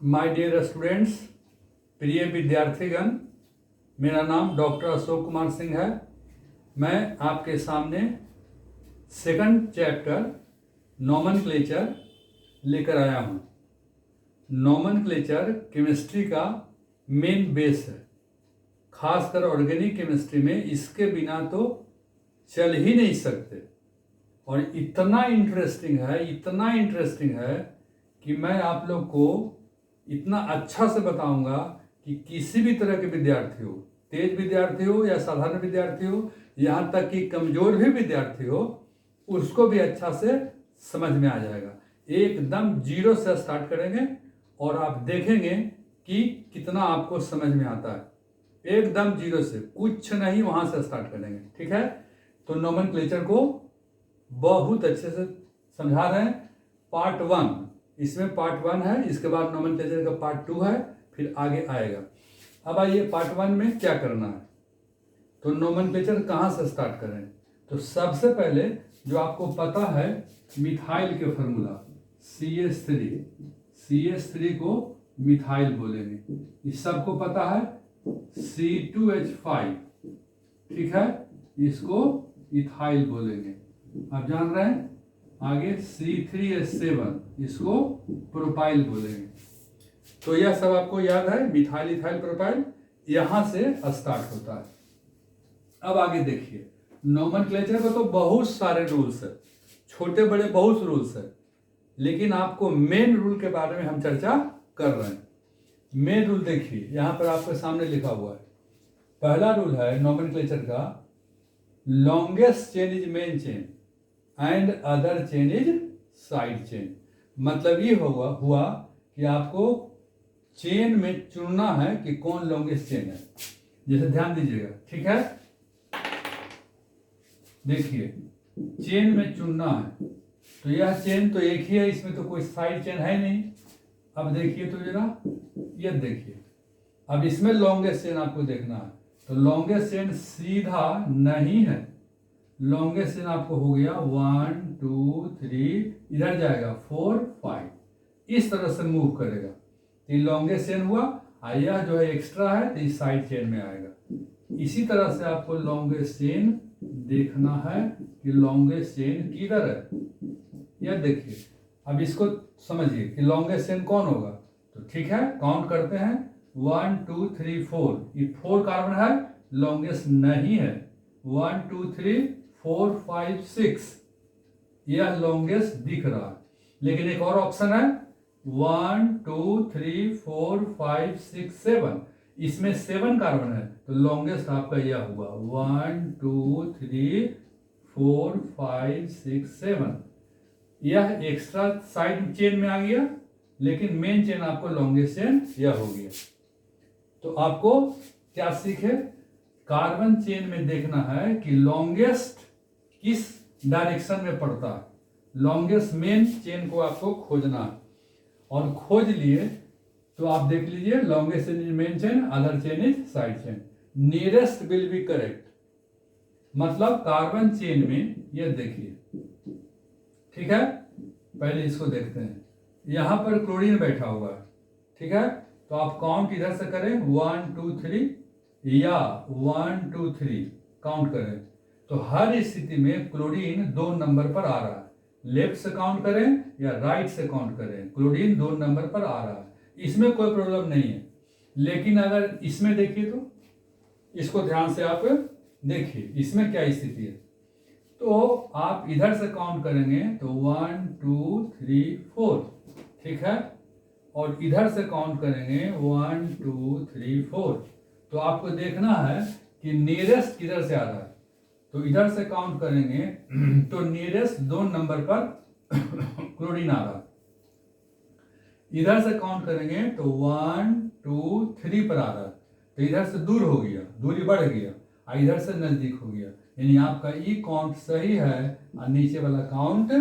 My dear students, प्रिय विद्यार्थीगण, मेरा नाम डॉक्टर अशोक कुमार सिंह है। मैं आपके सामने सेकंड चैप्टर नोमेनक्लेचर लेकर आया हूँ। नोमेनक्लेचर केमिस्ट्री का मेन बेस है। खासकर ऑर्गेनिक केमिस्ट्री में इसके बिना तो चल ही नहीं सकते। और इतना इंटरेस्टिंग है कि मैं आप लोग को इतना अच्छा से बताऊंगा कि किसी भी तरह के विद्यार्थी हो, तेज विद्यार्थी हो या साधारण विद्यार्थी हो, यहाँ तक कि कमजोर भी विद्यार्थी हो, उसको भी अच्छा से समझ में आ जाएगा। एकदम जीरो से स्टार्ट करेंगे और आप देखेंगे कि कितना आपको समझ में आता है। एकदम जीरो से, कुछ नहीं, वहां से स्टार्ट करेंगे। ठीक है, तो नोमेनक्लेचर को बहुत अच्छे से समझा रहे हैं। पार्ट 1, इसमें पार्ट 1 है, इसके बाद नोमेनक्लेचर का पार्ट 2 है, फिर आगे आएगा। अब आइए पार्ट 1 में क्या करना है। तो नोमेनक्लेचर कहाँ से स्टार्ट करें? तो सबसे पहले जो आपको पता है मिथाइल के फॉर्मूला CH3 को मिथाइल बोलेंगे। इस सबको पता है। C2H5, ठीक है, इसको इथाइल बोलेंगे। आप जान रहे हैं। आगे C3H7, इसको प्रोपाइल बोलेंगे। तो यह सब आपको याद है, मिथाइल, इथाइल, प्रोपाइल, यहां से स्टार्ट होता है। अब आगे देखिए, नोमेनक्लेचर में तो बहुत सारे रूल्स है, छोटे बड़े बहुत रूल्स है, लेकिन आपको मेन रूल के बारे में हम चर्चा कर रहे हैं। मेन रूल देखिए, यहां पर आपके सामने लिखा हुआ है। पहला रूल है नोमेनक्लेचर का, longest chain is main chain and other chain is side chain. मतलब ये हुआ कि आपको चेन में चुनना है कि कौन लॉन्गेस्ट चेन है। जैसे ध्यान दीजिएगा, ठीक है। देखिए, चेन में चुनना है, तो यह चेन तो एक ही है, इसमें तो कोई साइड चेन है नहीं। अब देखिए तो जरा, ये देखिए, अब इसमें लॉन्गेस्ट चेन आपको देखना है। तो लॉन्गेस्ट चेन सीधा नहीं है, लॉन्गेस्ट चेन आपको हो गया 1 2 3, इधर जाएगा 4 5, इस तरह से मूव करेगा। तो लॉन्गेस्ट चेन हुआ, और यह जो है एक्स्ट्रा है, तो इस साइड चेन में आएगा। इसी तरह से आपको लॉन्गेस्ट चेन देखना है कि लॉन्गेस्ट चेन किधर है। यह देखिए, अब इसको समझिए कि लॉन्गेस्ट चेन कौन होगा। तो ठीक है, काउंट करते हैं। 1 2 3 4, ये 4 कार्बन है, लॉन्गेस्ट नहीं है। 1 2 3 4 5 6, यह लॉन्गेस्ट दिख रहा है। लेकिन एक और ऑप्शन है 1 2 3 4 5 6 7, इसमें 7 कार्बन है, तो लॉन्गेस्ट आपका यह हुआ 1 2 3 4 5 6 7। यह एक्स्ट्रा साइड चेन में आ गया, लेकिन मेन चेन आपको लॉन्गेस्ट चेन यह हो गया। तो आपको क्या सीखे, कार्बन चेन में देखना है कि लॉन्गेस्ट किस डायरेक्शन में पड़ता है। लॉन्गेस्ट मेन चेन को आपको खोजना है, और खोज लिए तो आप देख लीजिए, longest chain is main chain, other chain is side chain, nearest will be correct. मतलब कार्बन चेन में ये देखिए, ठीक है, पहले इसको देखते हैं। यहां पर क्लोरीन बैठा हुआ है, ठीक है, तो आप काउंट इधर से करें 1 2 3, या 1 2 3 काउंट करें, तो हर स्थिति में क्लोरीन 2 नंबर पर आ रहा है। लेफ्ट से काउंट करें या राइट से काउंट करें, क्लोरीन 2 नंबर पर आ रहा है, इसमें कोई प्रॉब्लम नहीं है। लेकिन अगर इसमें देखिए, तो इसको ध्यान से आप देखिए, इसमें क्या स्थिति है। तो आप इधर से काउंट करेंगे तो 1 2 3 4, ठीक है, और इधर से काउंट करेंगे 1 2 3 4। तो आपको देखना है कि नियरेस्ट किधर से आ रहा है। तो इधर से काउंट करेंगे तो नियरेस्ट 2 नंबर पर क्लोरीन आ रहा है। इधर से काउंट करेंगे तो 1 2 3 पर आ रहा है, तो इधर से दूर हो गया, दूरी बढ़ गया, और इधर से नजदीक हो गया। यानी आपका ई काउंट सही है और नीचे वाला काउंट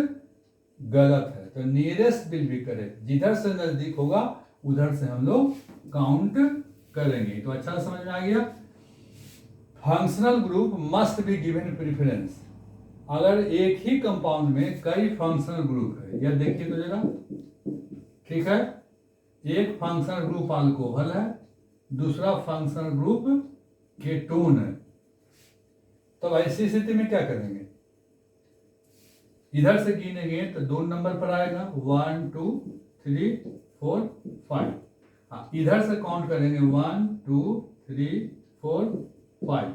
गलत है। तो नियरेस्ट विल बी करेक्ट, जिधर से नजदीक होगा उधर से हम लोग काउंट करेंगे। तो अच्छा समझ में आ गया। Functional group must be given preference. अगर एक ही कंपाउंड में कई फंक्शनल ग्रुप है, यह देखिए तो जरा, ठीक है, एक फंक्शनल ग्रुप अल्कोहल है, दूसरा फंक्शनल ग्रुप केटोन है। तो ऐसी स्थिति में क्या करेंगे, इधर से गिनेंगे तो 2 नंबर पर आएगा 1 2 3 4 5। हाँ, इधर से काउंट करेंगे 1 2 3 4 5।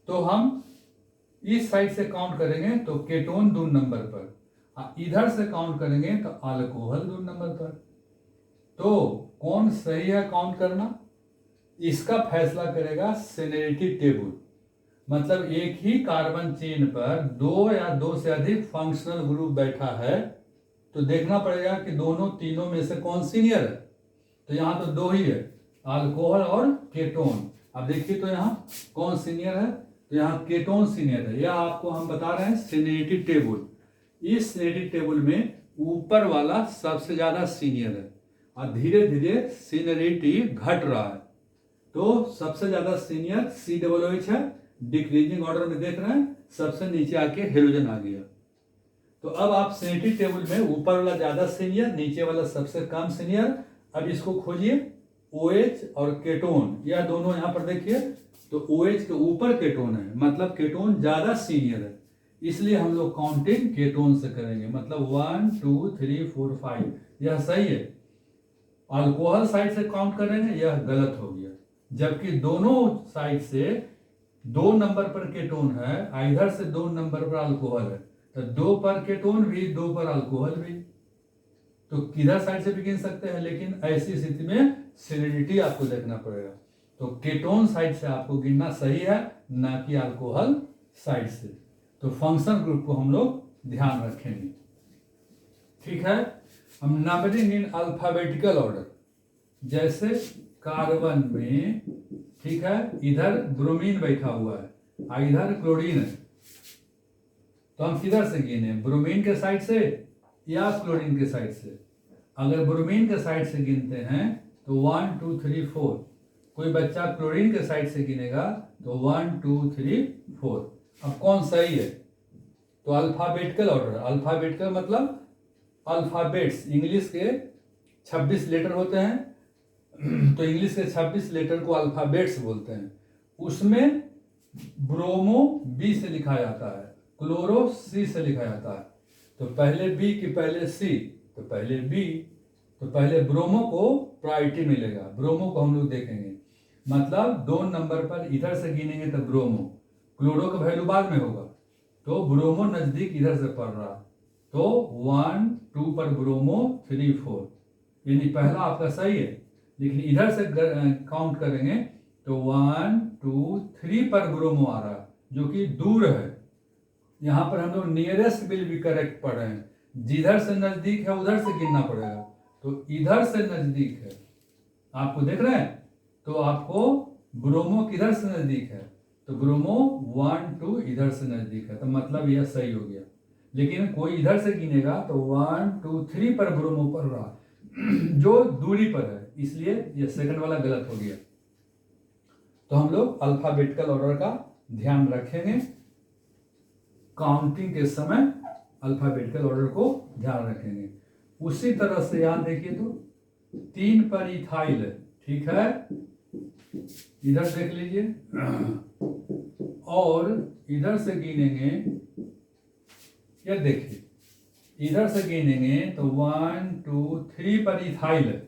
तो हम इस साइड से काउंट करेंगे तो केटोन 2 नंबर पर, इधर से काउंट करेंगे तो अल्कोहल 2 नंबर पर। तो कौन सही है काउंट करना, इसका फैसला करेगा सीनियरिटी टेबल। मतलब एक ही कार्बन चेन पर 2 या 2 से अधिक फंक्शनल ग्रुप बैठा है तो देखना पड़ेगा कि दोनों तीनों में से कौन सीनियर है। तो यहाँ तो 2 ही है, अल्कोहल और केटोन। अब देखिए तो यहाँ कौन सीनियर है, तो यहाँ केटोन सीनियर है। यह आपको हम बता रहे हैं सीनियरिटी टेबल। इस सीनियरिटी टेबल में ऊपर वाला सबसे ज्यादा सीनियर है और धीरे धीरे सीनियरिटी घट रहा है। तो सबसे ज्यादा सीनियर COOH है, डिक्रीजिंग ऑर्डर में देख रहे हैं, सबसे नीचे आके हेलोजन आ गया। तो अब आप सीनियरिटी टेबल में ऊपर वाला ज्यादा सीनियर, नीचे वाला सबसे कम सीनियर। अब इसको खोजिए, OH और केटोन, यह दोनों यहाँ पर देखिए। तो OH के ऊपर केटोन है, मतलब केटोन ज्यादा सीनियर है, इसलिए हम लोग काउंटिंग केटोन से करेंगे। मतलब 1 2 3 4 5 यह सही है। अल्कोहल साइड से काउंट करेंगे, यह गलत हो गया। जबकि दोनों साइड से 2 नंबर पर केटोन है, इधर से 2 नंबर पर अल्कोहल है, तो 2 पर केटोन भी 2 पर अल्कोहल भी, तो किधर साइड से भी गिन सकते हैं। लेकिन ऐसी स्थिति में सीनियरिटी आपको देखना पड़ेगा। तो केटोन साइड से आपको गिनना सही है, ना कि अल्कोहल साइड से। तो फंक्शन ग्रुप को हम लोग ध्यान रखेंगे, ठीक है। हम नंबरिंग इन अल्फाबेटिकल ऑर्डर, जैसे कार्बन में, ठीक है, इधर ब्रोमीन बैठा हुआ है, इधर क्लोरीन है, तो हम किधर से गिने, ब्रोमीन के साइड से या क्लोरीन के साइड से। अगर ब्रोमीन के साइड से गिनते हैं तो 1 2 3 4। कोई बच्चा क्लोरीन के साइड से गिनेगा तो 1 2 3 4। अब कौन सही है, तो अल्फाबेटिकल ऑर्डर। अल्फाबेटिकल मतलब अल्फाबेट्स, इंग्लिश के 26 लेटर होते हैं, तो इंग्लिश के 26 लेटर को अल्फाबेट्स बोलते हैं। उसमें ब्रोमो B से लिखा जाता है, क्लोरो C से लिखा जाता है। तो पहले B कि पहले C, तो पहले B, तो पहले ब्रोमो को प्रायोरिटी मिलेगा, ब्रोमो को हम लोग देखेंगे। मतलब 2 नंबर पर इधर से गिनेंगे तो ब्रोमो, क्लोरो का वैल्यू बाद में होगा, तो ब्रोमो नजदीक इधर से पड़ रहा, तो 1 2 पर ब्रोमो 3 4, यानी पहला आपका सही है। लेकिन इधर से काउंट करेंगे तो 1 2 3 पर ब्रोमो आ रहा है, जो कि दूर है। यहाँ पर हम लोग नियरेस्ट विल भी करेक्ट पढ़ रहे हैं, जिधर से नजदीक है उधर से गिनना पड़ेगा। तो इधर से नजदीक है, आपको देख रहे हैं, तो आपको ब्रोमो किधर से नजदीक है, तो ब्रोमो 1 2 इधर से नजदीक है, तो मतलब यह सही हो गया। लेकिन कोई इधर से गिनेगा तो 1 2 3 पर ब्रोमो पड़ रहा जो दूरी पर है, इसलिए यह सेकंड वाला गलत हो गया। तो हम लोग अल्फाबेटिकल ऑर्डर का ध्यान रखेंगे, काउंटिंग के समय अल्फाबेटिकल ऑर्डर को ध्यान रखेंगे। उसी तरह से यहां देखिए तो 3 पर इथाइल है, ठीक है, इधर देख लीजिए, और इधर से गिनेंगे, ये देखिए इधर से गिनेंगे तो 1 2 3 पर इथाइल है,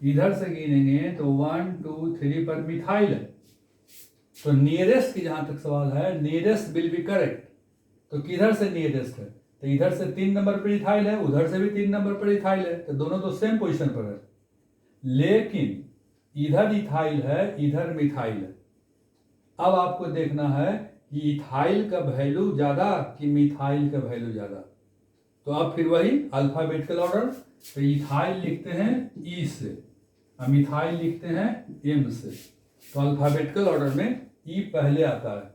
इधर से गिनेंगे तो 1 2 3 पर मिथाइल है। तो नियरेस्ट की जहां तक सवाल है, नियरेस्ट विल बी करेक्ट। तो किधर से नियरेस्ट है, तो इधर से 3 नंबर पर इथाइल है, उधर से भी 3 नंबर पर इथाइल है, तो दोनों तो सेम पोजीशन पर है। लेकिन इधर इथाइल है, इधर मिथाइल है। अब आपको देखना है कि इथाइल का वैल्यू ज्यादा कि मिथाइल का वैल्यू ज्यादा। तो अब फिर वही अल्फाबेटिकल ऑर्डर, तो इथाइल लिखते हैं E से और मिथाइल लिखते हैं M से। तो अल्फाबेटिकल ऑर्डर में E पहले आता है,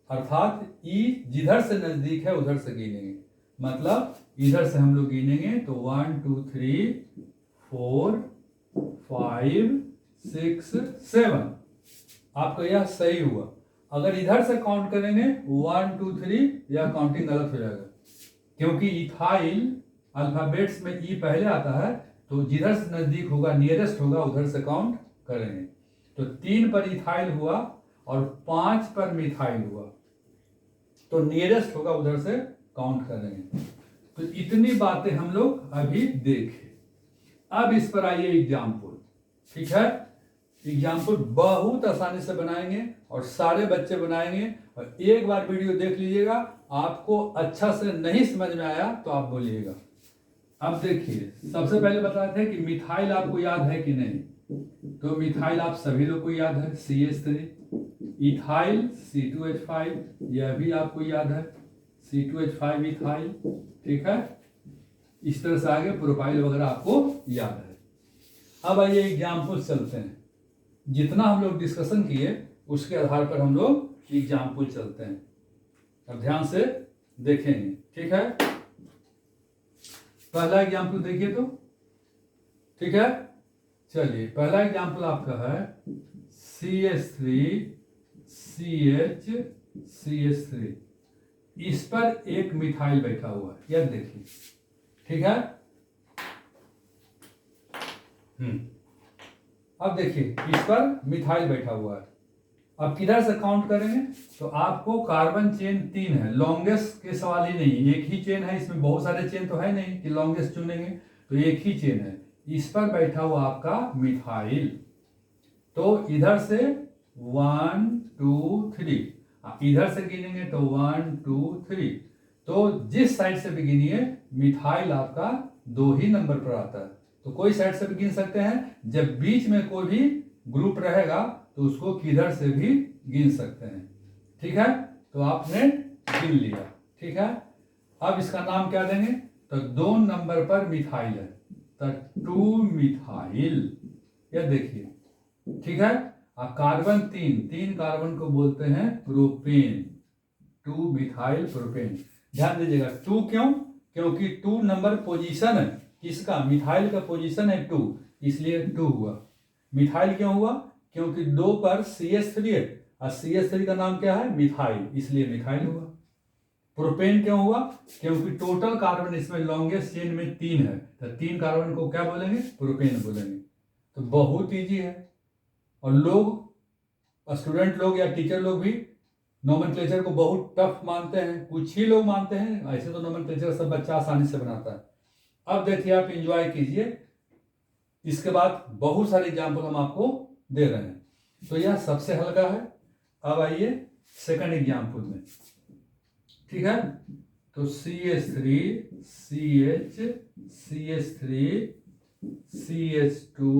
अर्थात E जिधर से नजदीक है उधर से गिनेंगे। मतलब इधर से हम लोग गिनेंगे तो 1 2 3 4 5 6 7, आपका यह सही हुआ। अगर इधर से काउंट करेंगे 1 2 3, यह काउंटिंग गलत हो जाएगा, क्योंकि इथाइल अल्फाबेट्स में E पहले आता है, तो जिधर से नजदीक होगा, नियरेस्ट होगा, उधर से काउंट करेंगे। तो 3 पर इथाइल हुआ और 5 पर मिथाइल हुआ, तो नियरेस्ट होगा उधर से काउंट करेंगे। तो इतनी बातें हम लोग अभी देखे। अब इस पर आइए एग्जाम्पल। ठीक है, एग्जाम्पल बहुत आसानी से बनाएंगे और सारे बच्चे बनाएंगे। और एक बार वीडियो देख लीजिएगा, आपको अच्छा से नहीं समझ में आया तो आप बोलिएगा। अब देखिए, सबसे पहले बताते हैं कि मिथाइल आपको याद है कि नहीं। तो मिथाइल आप सभी लोग को याद है, CH3। इथाइल C2H5, यह भी आपको याद है, C2H5 इथाइल। ठीक है, इस तरह से आगे प्रोपाइल वगैरह आपको याद है। अब आइए एग्जाम्पल चलते हैं। जितना हम लोग डिस्कशन किए उसके आधार पर हम लोग एग्जाम्पल चलते हैं। अब ध्यान से देखेंगे। ठीक है, पहला एग्जाम्पल देखिए तो। ठीक है, चलिए पहला एग्जाम्पल आपका है CH3 CH CH3। इस पर एक मिथाइल बैठा हुआ है, यह देखिए। ठीक है, अब देखिए इस पर मिथाइल बैठा हुआ है। अब किधर से काउंट करेंगे, तो आपको कार्बन चेन 3 है, लॉन्गेस्ट के सवाल ही नहीं, एक ही चेन है, इसमें बहुत सारे चेन तो है नहीं कि लॉन्गेस्ट चुनेंगे, तो एक ही चेन है। इस पर बैठा हुआ आपका मिथाइल, तो इधर से 1 2 3, इधर से गिनेंगे तो 1 2 3, तो जिस साइड से भी गिनिए मिथाइल आपका 2 ही नंबर पर आता है। तो कोई साइड से भी गिन सकते हैं, जब बीच में कोई भी ग्रुप रहेगा तो उसको किधर से भी गिन सकते हैं। ठीक है, तो आपने गिन लिया। ठीक है, अब इसका नाम क्या देंगे, तो 2 नंबर पर मिथाइल है, तो 2 मिथाइल, यह देखिए। ठीक है, कार्बन 3 कार्बन को बोलते हैं प्रोपेन, 2 मिथाइल प्रोपेन। ध्यान दीजिएगा, 2 क्यों, क्योंकि 2 नंबर पोजीशन है किसका, मिथाइल का पोजीशन है 2, इसलिए 2 हुआ। मिथाइल क्यों हुआ, क्योंकि 2 पर CH3 है और CH3 का नाम क्या है, मिथाइल, इसलिए मिथाइल हुआ। प्रोपेन क्यों हुआ, क्योंकि टोटल कार्बन इसमें लॉन्गेस्ट चेन में 3 है, तो 3 कार्बन को क्या बोलेंगे, प्रोपेन बोलेंगे। तो बहुत इजी है, और लोग, स्टूडेंट लोग या टीचर लोग भी नोमेनक्लेचर को बहुत टफ मानते हैं, कुछ ही लोग मानते हैं, ऐसे तो नोमेनक्लेचर सब बच्चा आसानी से बनाता है। अब देखिए, आप एंजॉय कीजिए, इसके बाद बहुत सारे एग्जाम्पल हम आपको दे रहे हैं। तो यह सबसे हल्का है। अब आइए सेकंड एग्जाम्पल में। ठीक है, तो CH3 CH CH3 CH2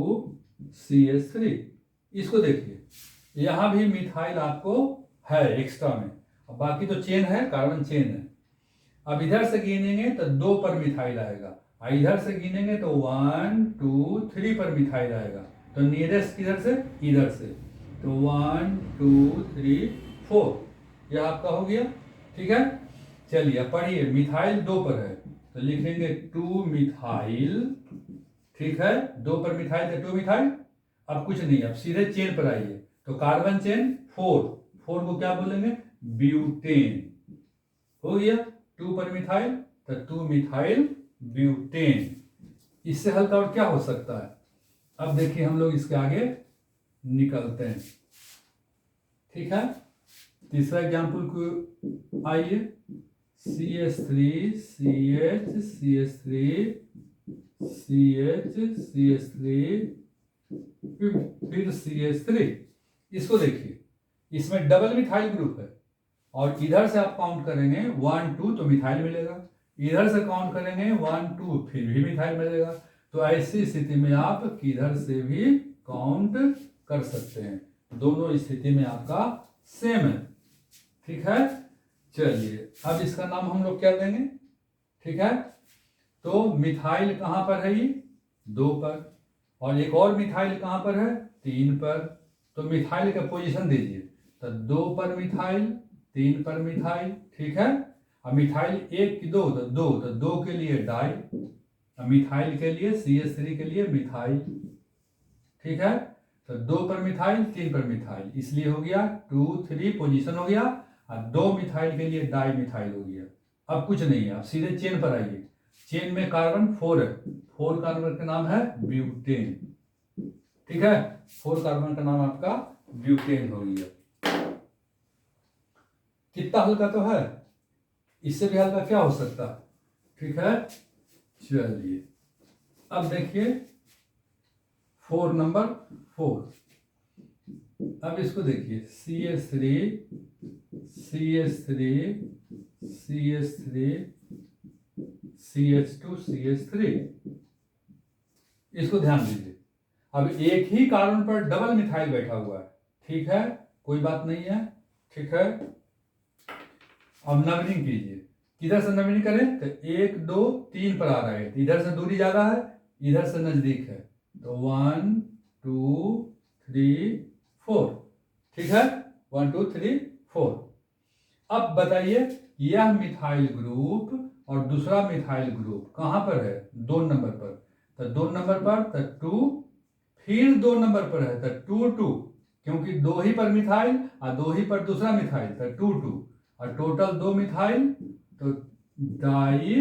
CH3, इसको देखिए, यहां भी मिथाइल आपको है एक्स्ट्रा में, अब बाकी तो चेन है, कार्बन चेन है। अब इधर से गिनेंगे तो 2 पर मिथाइल आएगा, इधर से गिनेंगे तो 1 2 3 पर मिथाइल आएगा। तो नियरेस्ट किधर से, इधर से, तो 1 2 3 4, यह आपका हो गया। ठीक है, चलिए पढ़िए, मिथाइल 2 पर है तो लिख लेंगे 2 मिथाइल। ठीक है, 2 पर मिथाइल है 2 मिथाइल। अब कुछ नहीं, अब सीधे चेन पर आइए, तो कार्बन चेन 4 को क्या बोलेंगे, ब्यूटेन, हो गया। 2 पर मिथाइल तो 2 मिथाइल ब्यूटेन। इससे हल्का और क्या हो सकता है। अब देखिए, हम लोग इसके आगे निकलते हैं। ठीक है, तीसरा एग्जाम्पल को आइए, CH3 CH CH3 CH CH3 फिर CH3, इसको देखिए, इसमें डबल मिथाइल ग्रुप है, और इधर से आप काउंट करेंगे 1 2 तो मिथाइल मिलेगा, इधर से काउंट करेंगे 1 2 फिर भी मिथाइल मिलेगा। तो ऐसी स्थिति में आप किधर से भी काउंट कर सकते हैं, दोनों स्थिति में आपका सेम है। ठीक है, चलिए अब इसका नाम हम लोग क्या देंगे। ठीक है, तो मिथाइल कहां पर है, ये 2 पर, और एक और मिथाइल कहां पर है, 3 पर। तो मिथाइल का पोजीशन दीजिए, तो 2 पर मिथाइल, 3 पर मिथाइल। ठीक है, अब मिथाइल 1 की 2 तो 2, तो 2 के लिए डाई, अब मिथाइल के लिए CH3 के लिए मिथाइल। ठीक है, तो 2 पर मिथाइल 3 पर मिथाइल, इसलिए हो गया 2 3 पोजीशन हो गया, और 2 मिथाइल के लिए डाई मिथाइल हो गया। अब कुछ नहीं है, अब सीधे चेन पर आइए, चेन में कार्बन 4 है, 4 कार्बन का नाम है ब्यूटेन। ठीक है, 4 कार्बन का नाम आपका ब्यूटेन हो गया। कितना हल्का तो है, इससे भी हल्का क्या हो सकता है। ठीक है, चलिए अब देखिए 4 नंबर 4। अब इसको देखिए CH3 CH3 CH3 CH2 CH3, इसको ध्यान दीजिए। अब एक ही कार्बन पर डबल मिथाइल बैठा हुआ है। ठीक है, कोई बात नहीं है। ठीक है, अब नंबरिंग कीजिए। किधर से नंबरिंग करें तो 1 2 3 पर आ रहा है, इधर से दूरी ज्यादा है, इधर से नजदीक है, तो 1 2 3 4। ठीक है, 1 2 3 4। अब बताइए यह मिथाइल ग्रुप और दूसरा मिथाइल ग्रुप कहां पर है, 2 नंबर पर। तो 2 नंबर पर तो 2, फिर 2 नंबर पर है तो 2 2, क्योंकि 2 ही पर मिथाइल और 2 ही पर दूसरा मिथाइल, तो 2 2 और टोटल 2 मिथाइल, तो डाई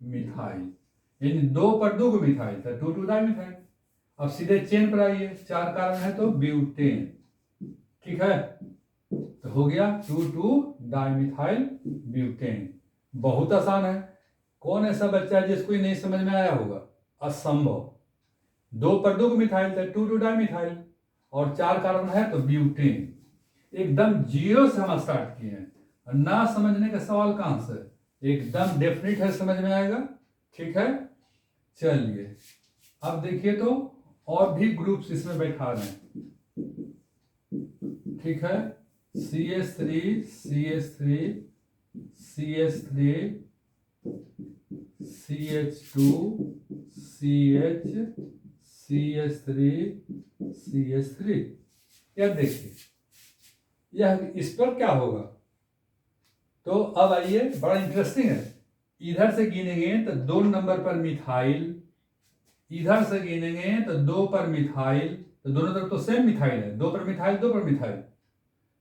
मिथाइल, यानी 2 पर 2 मिथाइल, तो 2 2 डाई मिथाइल। अब सीधे चेन पर आइए, 4 कार्बन है तो ब्यूटेन। ठीक है, तो हो गया 2 2 डाइमिथाइल ब्यूटेन। बहुत आसान है। कौन ऐसा बच्चा है जिसको नहीं समझ में आया होगा, असंभव। 2 पर 2 मिथाइल तो 2 2 डाइमिथाइल, और 4 कार्बन है तो ब्यूटेन। एकदम जीरो से हम स्टार्ट किए हैं, ना समझने का सवाल कहां से, एकदम डेफिनेट है, समझ में आएगा। ठीक है, चलिए अब देखिए तो और भी ग्रुप्स इसमें बैठा रहे हैं। ठीक है, CH3 CH3 CH3 CH2 CH CH3 CH3। यह देखिए, यह इस पर क्या होगा। तो अब आइए, बड़ा इंटरेस्टिंग है। इधर से गिनेंगे तो 2 नंबर पर मिथाइल, इधर से गिनेंगे तो 2 पर मिथाइल, तो दोनों तरफ तो सेम मिथाइल है, 2 पर मिथाइल 2 पर मिथाइल,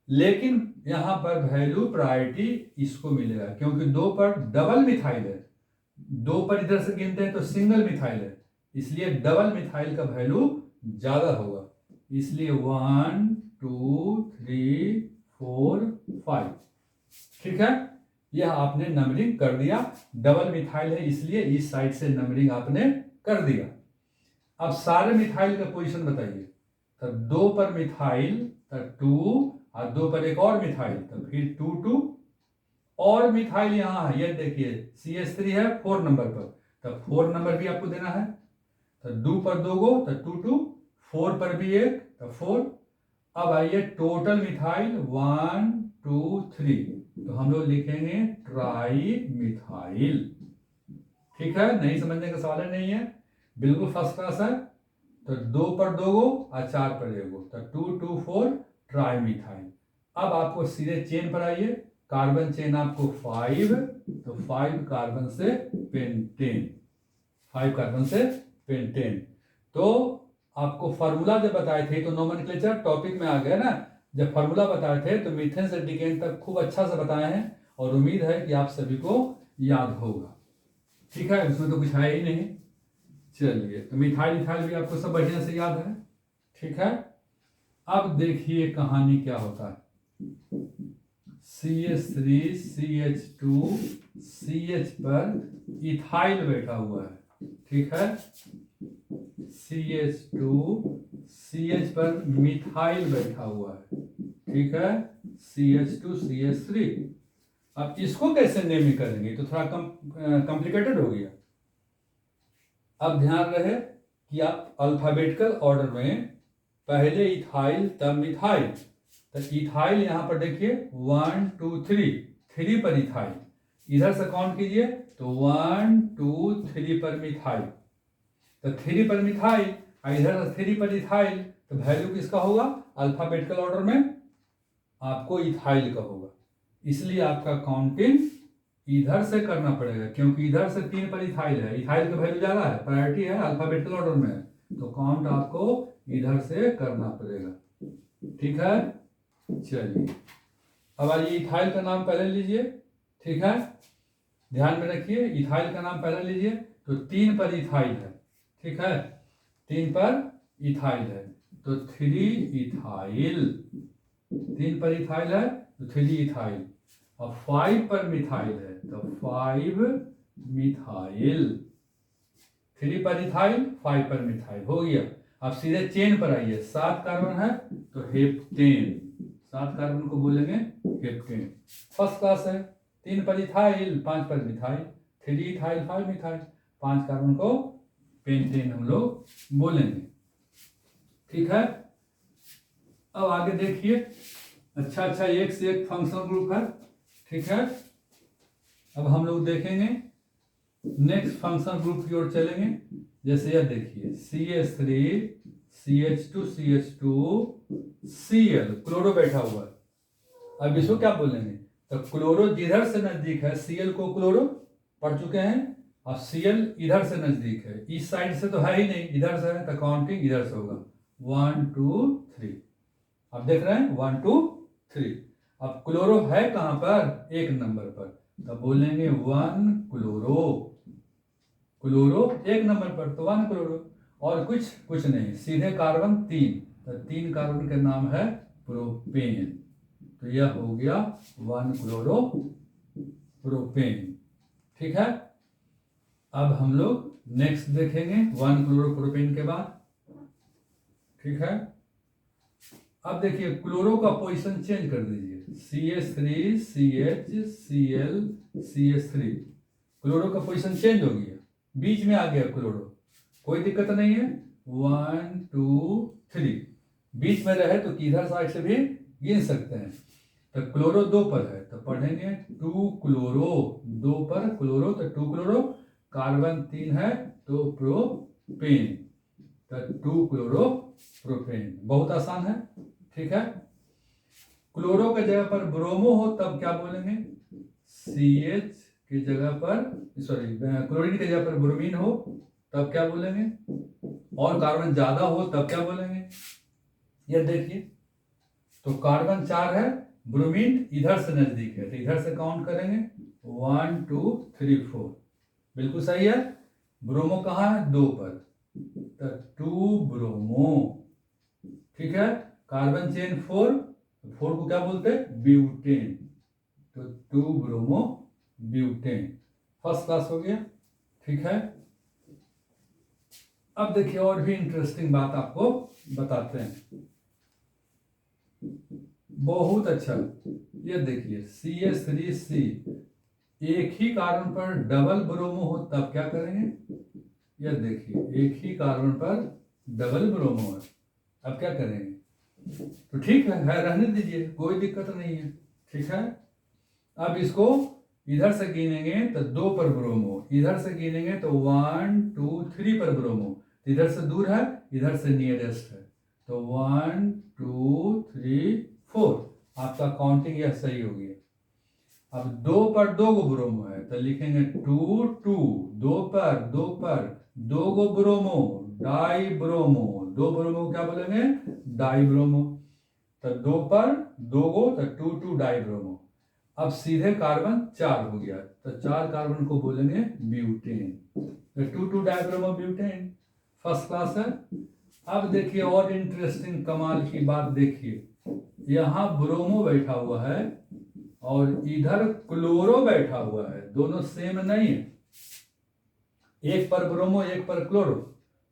लेकिन यहां पर वैल्यू प्रायोरिटी इसको मिलेगा क्योंकि 2 पर डबल मिथाइल है। 2 पर इधर से गिनते हैं तो सिंगल मिथाइल है, इसलिए डबल मिथाइल का वैल्यू ज्यादा होगा, इसलिए 1 2 3 4 5। ठीक है, यह आपने नंबरिंग कर दिया। डबल मिथाइल है इसलिए इस साइड से नंबरिंग आपने कर दिया। अब सारे मिथाइल का पोजीशन बताइए। तो 2 पर मिथाइल तो 2, और 2 पर एक और मिथाइल तो फिर 2 2, और मिथाइल यहां है, ये देखिए CH3 है 4 नंबर पर, तो 4 नंबर भी आपको देना है। तो 2 पर 2 गो तो 2 2, 4 पर भी एक तो 4। अब आइए टोटल मिथाइल 1 2 3, तो हम लोग लिखेंगे ट्राई मिथाइल। ठीक है, नहीं समझने का सवाल नहीं है, बिल्कुल फर्स्ट क्लास है। तो 2 पर 2 गो और 4 पर 1 गो, तो 2 2 4 ट्राई मिथाइल। अब आपको सीधे चेन पर आइए, कार्बन चेन आपको 5, तो 5 कार्बन से पेंटेन, 5 कार्बन से पेंटेन। तो आपको फार्मूला जब बताए थे तो नोमेनक्लेचर टॉपिक में आ गया ना, जब फार्मूला बताए थे तो मीथेन से डिकेन तक खूब अच्छा से बताए हैं, और उम्मीद है कि आप सभी को याद होगा। ठीक है, उसमें तो कुछ है ही नहीं। चलिए, तो मिथाइल इथाइल भी आपको सब बढ़िया से याद है। ठीक है, अब देखिए कहानी क्या होता है। CH3 CH2 CH पर इथाइल बैठा हुआ है। ठीक है, CH2 CH पर मिथाइल बैठा हुआ है। ठीक है, CH2 CH3। अब इसको कैसे नेमिंग करेंगे, तो थोड़ा कॉम्प्लिकेटेड हो गया। अब ध्यान रहे कि आप अल्फाबेटिकल ऑर्डर में पहले इथाइल तब मिथाइल, तो इथाइल यहां पर देखिए 1 2 3, 3 पर इथाइल, इधर से काउंट कीजिए तो 1 2 3 पर मिथाइल, तो 3 पर मिथाइल और इधर से 3 पर इथाइल, तो वैल्यू किसका होगा अल्फाबेटिकल ऑर्डर में, आपको इथाइल का होगा। इसलिए आपका काउंटिंग इधर से करना पड़ेगा, क्योंकि इधर से 3 पर इथाइल है, इथाइल का वैल्यू ज्यादा है, प्रायोरिटी है, अल्फाबेटिकल ऑर्डर में है, तो काउंट आपको इधर से करना पड़ेगा। ठीक है, चलिए अब आइए इथाइल का नाम पहले लीजिए। ठीक है, ध्यान में रखिए, इथाइल का नाम पहले लीजिए। तो 3 पर इथाइल है, ठीक है, 3 पर इथाइल है तो 3 इथाइल, 3 पर इथाइल है तो 3 इथाइल। अब 5 पर मिथाइल है तो 5 मिथाइल, 3 पर इथाइल 5 पर मिथाइल हो गया। अब सीधे चेन पर आइए, 7 कार्बन है तो हेप्टेन, 7 कार्बन को बोलेंगे हेप्टेन, फर्स्ट क्लास है। 3 पर इथाइल 5 पर मिथाइल, 3 इथाइल 5 मिथाइल, 5 कार्बन को पेंटेन हम लोग बोलेंगे, ठीक है। अब आगे देखिए, अच्छा एक से एक फंक्शनल ग्रुप है, ठीक है। अब हम लोग देखेंगे नेक्स्ट फंक्शनल ग्रुप की ओर चलेंगे। जैसे यह देखिए CH3 CH2 CH2 Cl, chloro बैठा हुआ है। अब इसको क्या बोलेंगे, तो क्लोरो जिधर से नजदीक है, Cl को क्लोरो पढ़ चुके हैं, और Cl इधर से नजदीक है, इस साइड से तो है ही नहीं, इधर से है तो काउंटिंग इधर से होगा 1 2 3। अब देख रहे हैं 1 2 3। अब क्लोरो है कहां पर, 1 नंबर पर, तब बोलेंगे 1 क्लोरो, क्लोरो 1 नंबर पर तो 1 क्लोरो, और कुछ नहीं, सीधे कार्बन 3, तो 3 कार्बन का नाम है प्रोपेन, तो यह हो गया 1 क्लोरो प्रोपेन, ठीक है। अब हम लोग नेक्स्ट देखेंगे 1 क्लोरो प्रोपेन के बाद, ठीक है। अब देखिए क्लोरो का पोजीशन चेंज कर दीजिए, CH3 CH Cl CH3, chloro का पोजीशन चेंज हो गया, बीच में आ गया क्लोरो, कोई दिक्कत नहीं है, 1 2 3, बीच में रहे तो किधर साइड से भी गिन सकते हैं। तो क्लोरो 2 पर है तो पढ़ेंगे 2 क्लोरो, 2 पर क्लोरो तो 2 क्लोरो, कार्बन 3 है तो प्रोपेन, तो 2 क्लोरो प्रोपेन, बहुत आसान है, ठीक है। क्लोरो के जगह पर ब्रोमो हो तब क्या बोलेंगे, CH की जगह पर, सॉरी क्लोरीन की जगह पर ब्रोमीन हो तब क्या बोलेंगे, और कार्बन ज्यादा हो तब क्या बोलेंगे। ये देखिए तो कार्बन 4 है, ब्रोमीन इधर से नजदीक है तो इधर से काउंट करेंगे 1 2 3 4, बिल्कुल सही है। ब्रोमो कहाँ है, 2 पर, तो 2 ब्रोमो, ठीक है। कार्बन चेन 4, 4 को क्या बोलते हैं, ब्यूटेन, तो 2 ब्रोमो ब्यूटेन, फर्स्ट क्लास हो गया, ठीक है। अब देखिए और भी इंटरेस्टिंग बात आपको बताते हैं, बहुत अच्छा, ये देखिए CH3C, एक ही कार्बन पर डबल ब्रोमो हो तब क्या करेंगे, यह देखिए एक ही कार्बन पर डबल ब्रोमो है, अब क्या करेंगे, तो ठीक है रहने दीजिए, कोई दिक्कत नहीं है, ठीक है। अब इसको इधर से गिनेंगे तो 2 पर ब्रोमो, इधर से गिनेंगे तो 1 2 3 पर ब्रोमो, इधर से दूर है इधर से नियरेस्ट है, तो 1 2 3 4, आपका काउंटिंग यह सही हो गया। अब 2 पर 2 गो ब्रोमो है तो लिखेंगे 2 2, 2 पर 2 गो ब्रोमो, डाई ब्रोमो, 2 ब्रोमो क्या बोलेंगे, डाई ब्रोमो, तो 2 पर 2 गो तो 2 2 डाई ब्रोमो। अब सीधे कार्बन 4 हो गया तो 4 कार्बन को बोलेंगे ब्यूटेन, तो 2 2 die bromo butane, first class है। अब देखिए और इंटरेस्टिंग कमाल की बात देखिए, यहाँ ब्रोमो बैठा हुआ है और इधर क्लोरो बैठा हुआ है, दोनों सेम नहीं है, एक पर ब्रोमो एक पर क्लोरो,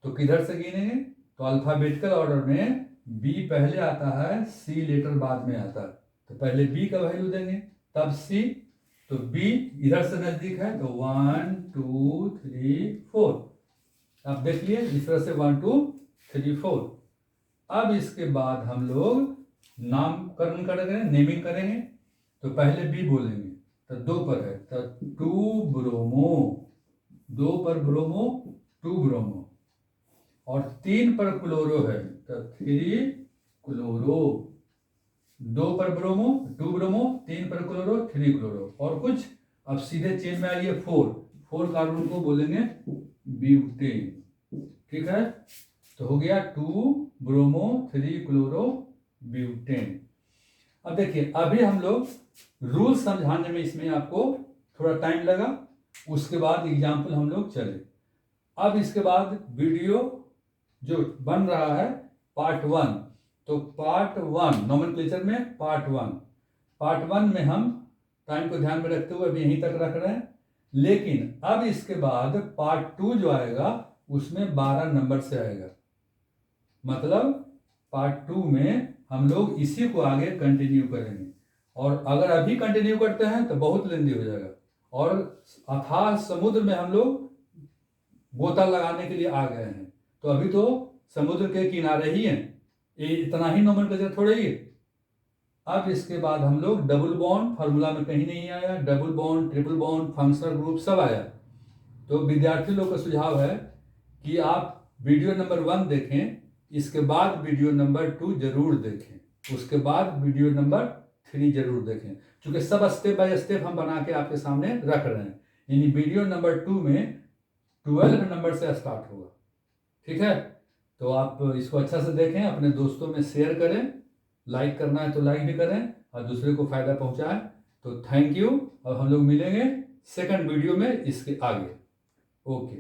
तो किधर से गिनेंगे, तो अल्फाबेटिकल ऑर्डर में B पहले आता है, C लेटर बाद में आता है, तो पहले B का वैल्यू देंगे तब C, तो B इधर से नजदीक है तो 1 2 3 4, अब देख लिए इस तरह से 1 2 3 4। अब इसके बाद हम लोग नामकरण करेंगे, नेमिंग करेंगे, तो पहले B बोलेंगे तो 2 पर है तो 2 ब्रोमो, 2 पर ब्रोमो 2 ब्रोमो, और 3 पर क्लोरो है तो 3 क्लोरो, 2 पर ब्रोमो 2 ब्रोमो, 3 पर क्लोरो 3 क्लोरो, और कुछ। अब सीधे चेन में आइए 4 कार्बन को बोलेंगे ब्यूटेन, ठीक है, तो हो गया 2 ब्रोमो 3 क्लोरो ब्यूटेन। अब देखिए अभी हम लोग रूल समझाने में इसमें आपको थोड़ा टाइम लगा, उसके बाद एग्जाम्पल हम लोग चले। अब इसके बाद वीडियो जो बन रहा है पार्ट 1, तो पार्ट 1 नोमेनक्लेचर में पार्ट 1 में हम टाइम को ध्यान में रखते हुए अभी यहीं तक रख रहे हैं। लेकिन अब इसके बाद पार्ट 2 जो आएगा उसमें 12 नंबर से आएगा। मतलब पार्ट 2 में हम लोग इसी को आगे कंटिन्यू करेंगे, और अगर अभी कंटिन्यू करते हैं तो बहुत लेंदी हो जाएगा, और अथाह समुद्र में हम लोग गोता लगाने के लिए आ गए हैं। तो अभी तो समुद्र के किनारे ही हैं, ये इतना ही नोमेनक्लेचर थोड़े ही है। अब इसके बाद हम लोग डबल बॉन्ड, फार्मूला में कहीं नहीं आया, double bond, triple bond, functional group सब आया। तो विद्यार्थी लोग का सुझाव है कि आप वीडियो नंबर 1 देखें, इसके बाद वीडियो नंबर 2 जरूर देखें, उसके बाद वीडियो नंबर 3 जरूर देखें, क्योंकि सब स्टेप बाय स्टेप हम बना के आपके सामने रख रहे हैं। यानी वीडियो नंबर 2 में 12 नंबर से स्टार्ट होगा। ठीक है, तो आप इसको अच्छा से देखें, अपने दोस्तों में शेयर करें, लाइक करना है तो लाइक भी करें और दूसरे को फायदा पहुंचाएं। तो थैंक यू, और हम लोग मिलेंगे सेकंड वीडियो में इसके आगे। ओके।